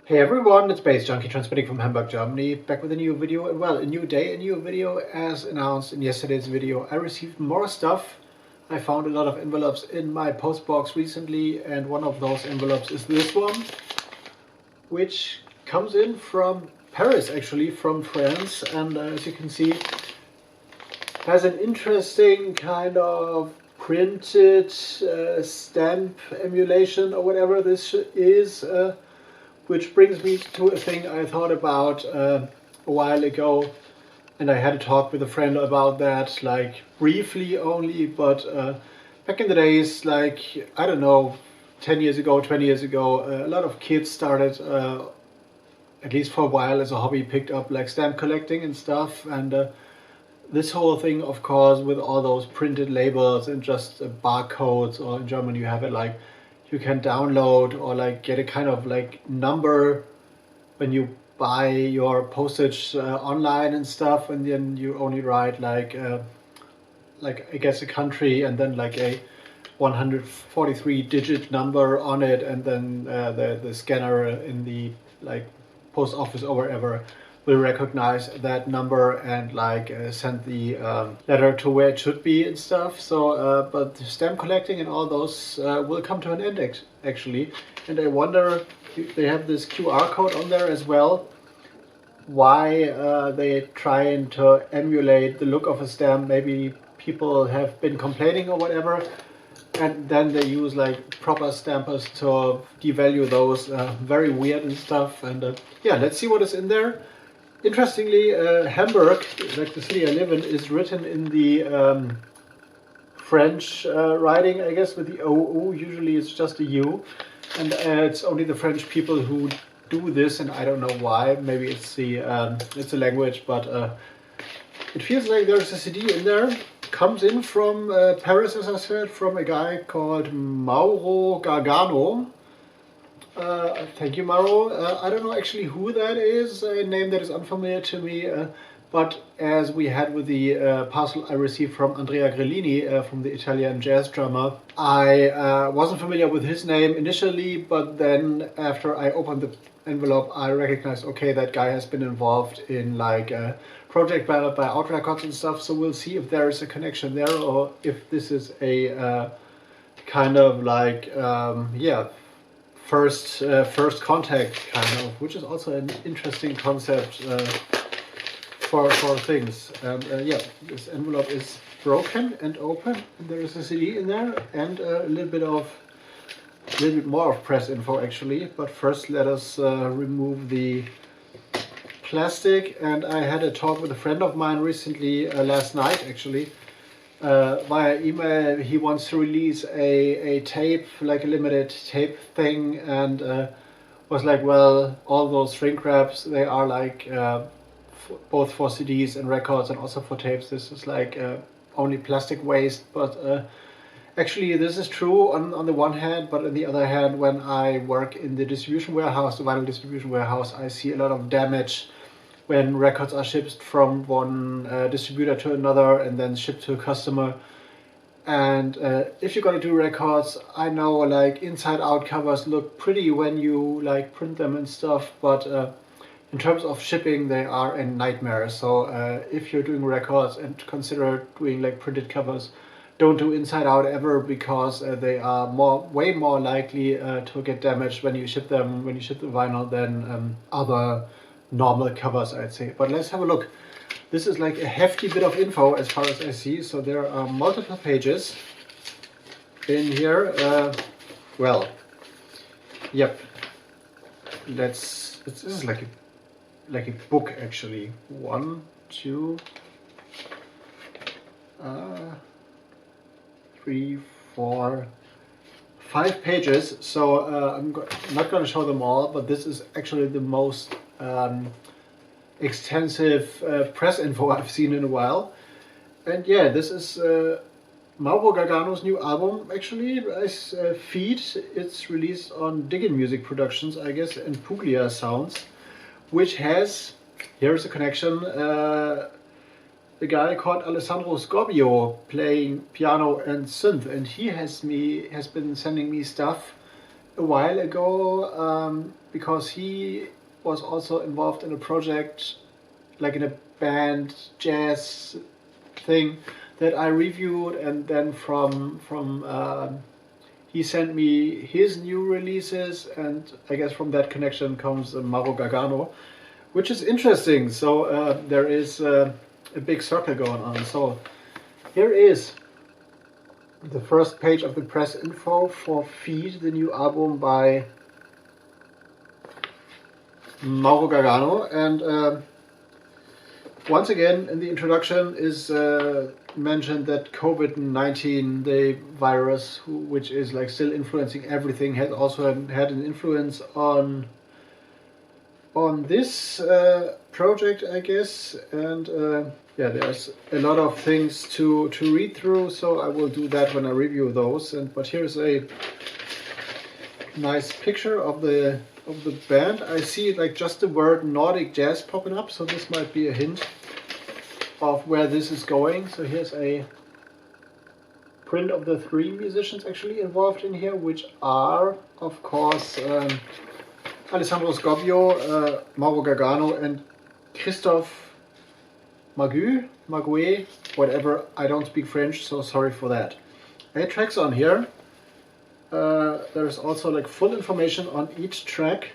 Hey everyone, it's baze.djunkiii transmitting from Hamburg, Germany, back with a new video, and well, a new day, a new video. As announced in yesterday's video, I received more stuff. I found a lot of envelopes in my postbox recently, and one of those envelopes is this one, which comes in from Paris, actually, from France, and as you can see, has an interesting kind of printed stamp emulation or whatever this is. Which brings me to a thing I thought about a while ago, and I had a talk with a friend about that, like briefly only, but back in the days, like, I don't know, 10 years ago, 20 years ago, a lot of kids started, at least for a while as a hobby, picked up like stamp collecting and stuff, and this whole thing, of course, with all those printed labels and just barcodes, or in German you have it like you can download or like get a kind of like number when you buy your postage online and stuff, and then you only write like I guess a country and then like a 143 digit number on it, and then the scanner in the like post office or wherever will recognize that number and like send the letter to where it should be and stuff. So but stamp collecting and all those will come to an end actually, and I wonder if they have this QR code on there as well, why they trying to emulate the look of a stamp. Maybe people have been complaining or whatever, and then they use like proper stampers to devalue those. Very weird and stuff. And yeah, let's see what is in there. Interestingly, Hamburg, like the city I live in, is written in the French writing, I guess, with the OU. Usually it's just a U, and it's only the French people who do this, and I don't know why. Maybe it's the language, but it feels like there's a CD in there. Comes in from Paris, as I said, from a guy called Mauro Gargano. Thank you, Mauro. I don't know actually who that is, a name that is unfamiliar to me, but as we had with the parcel I received from Andrea Grellini, from the Italian jazz drummer, I wasn't familiar with his name initially, but then after I opened the envelope, I recognized, okay, that guy has been involved in like a project by Out Records and stuff, so we'll see if there is a connection there, or if this is a kind of like, yeah, first contact kind of, which is also an interesting concept for things. And yeah, this envelope is broken and open, and there is a CD in there and a little bit more of press info actually. But first let us remove the plastic. And I had a talk with a friend of mine recently, last night actually, via email. He wants to release a tape, like a limited tape thing, and was like, well, all those shrink wraps, they are like both for CDs and records and also for tapes. This is like only plastic waste, but actually this is true on the one hand, but on the other hand, when I work in the distribution warehouse, the vinyl distribution warehouse, I see a lot of damage when records are shipped from one distributor to another and then shipped to a customer. And if you're gonna do records, I know like inside out covers look pretty when you like print them and stuff, but in terms of shipping they are a nightmare. So if you're doing records and consider doing like printed covers, don't do inside out ever, because they are way more likely to get damaged when you ship them, when you ship the vinyl, than other normal covers, I'd say. But let's have a look. This is like a hefty bit of info as far as I see. So there are multiple pages in here. Well, yep. This is like a book actually. 1, 2, 3, 4, 5 pages. So I'm not going to show them all, but this is actually the most extensive press info I've seen in a while. And yeah, this is Mauro Gargano's new album actually, Feed. It's released on Diggin' Music Productions, I guess, and Puglia Sounds, which has, here's a connection, a guy called Alessandro playing piano and synth, and he has been sending me stuff a while ago because he was also involved in a project, like in a band jazz thing that I reviewed, and then from he sent me his new releases, and I guess from that connection comes Mauro Gargano, which is interesting. So there is a big circle going on. So here is the first page of the press info for Feed, the new album by Mauro Gargano. And once again, in the introduction is mentioned that COVID-19, the virus, which is like still influencing everything, has also had an influence on this project, I guess. And yeah, there's a lot of things to read through, so I will do that when I review those. But here's a nice picture of the band. I see like just the word Nordic jazz popping up, so this might be a hint of where this is going. So here's a print of the 3 musicians actually involved in here, which are, of course, Alessandro Scobbio, Mauro Gargano, and Christophe Mague, whatever. I don't speak French, so sorry for that. 8 tracks on here. There's also like full information on each track,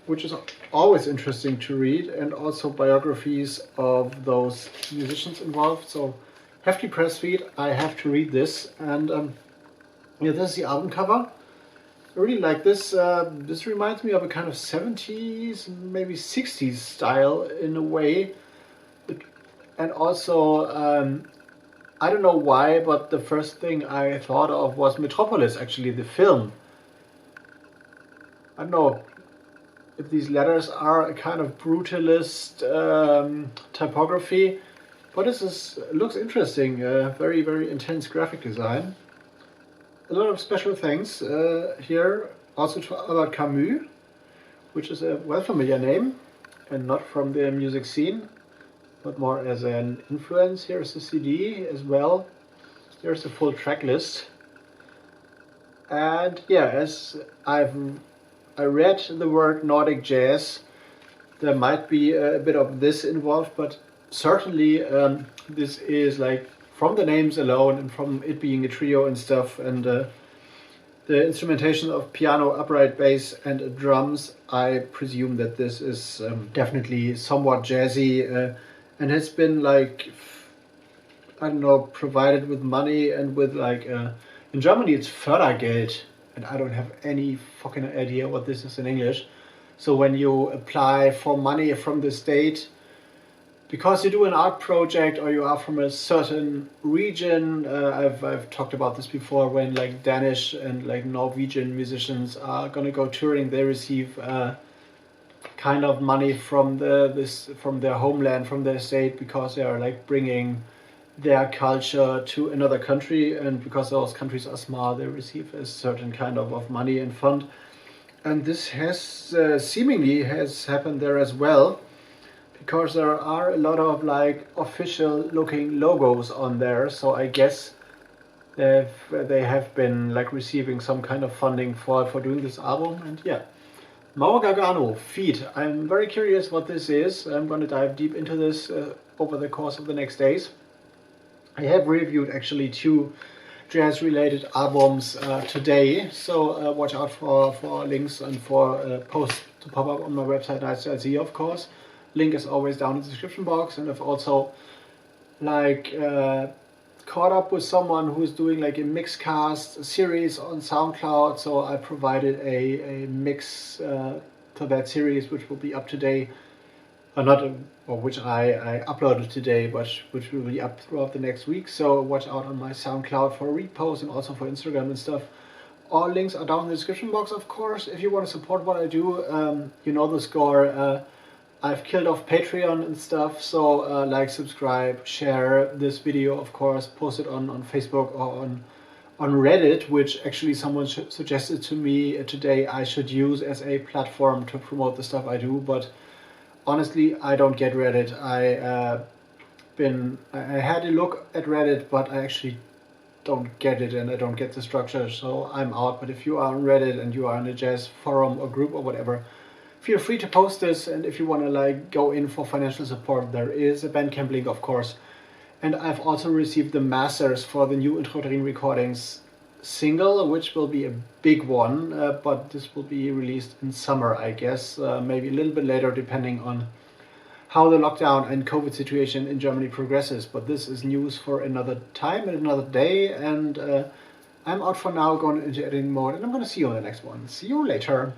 which is always interesting to read, and also biographies of those musicians involved. So hefty press feed. I have to read this. And yeah, this is the album cover. I really like this. This reminds me of a kind of 70s, maybe 60s style in a way. And also, I don't know why, but the first thing I thought of was Metropolis, actually, the film. I don't know if these letters are a kind of brutalist typography, but this looks interesting. Very, very intense graphic design. A lot of special things here, also about Camus, which is a well-familiar name, and not from the music scene, but more as an influence. Here's the CD as well. Here's the full track list. And yeah, as I read the word Nordic jazz, there might be a bit of this involved, but certainly this is like, from the names alone and from it being a trio and stuff, and the instrumentation of piano, upright bass, and drums, I presume that this is definitely somewhat jazzy and has been like, I don't know, provided with money and with like, in Germany it's Fördergeld, and I don't have any fucking idea what this is in English. So when you apply for money from the state, because you do an art project or you are from a certain region, I've talked about this before, when like Danish and like Norwegian musicians are gonna go touring, they receive kind of money from from their homeland, from their state, because they are like bringing their culture to another country, and because those countries are small, they receive a certain kind of money and fund. And this has seemingly has happened there as well, because there are a lot of like official looking logos on there. So I guess they have been like receiving some kind of funding for doing this album. And yeah, Mauro Gargano, Feed. I'm very curious what this is. I'm going to dive deep into this over the course of the next days. I have reviewed actually 2 jazz related albums today, so watch out for links and for posts to pop up on my website, nights.z, of course. Link is always down in the description box. And I've also like caught up with someone who's doing like a mixcast series on SoundCloud, so I provided a mix to that series, which will be up today, which I uploaded today, but which will be up throughout the next week. So watch out on my SoundCloud for repost and also for Instagram and stuff. All links are down in the description box, of course. If you want to support what I do, you know the score. I've killed off Patreon and stuff, so like, subscribe, share this video, of course, post it on Facebook or on Reddit, which actually someone suggested to me today I should use as a platform to promote the stuff I do. But honestly, I don't get Reddit. I had a look at Reddit, but I actually don't get it and I don't get the structure, so I'm out. But if you are on Reddit and you are in a jazz forum or group or whatever, feel free to post this. And if you want to like go in for financial support, there is a Bandcamp link, of course. And I've also received the masters for the new Intrauterin recordings single, which will be a big one, but this will be released in summer, I guess, maybe a little bit later, depending on how the lockdown and COVID situation in Germany progresses. But this is news for another time and another day, and I'm out for now, going into editing mode, and I'm going to see you on the next one. See you later.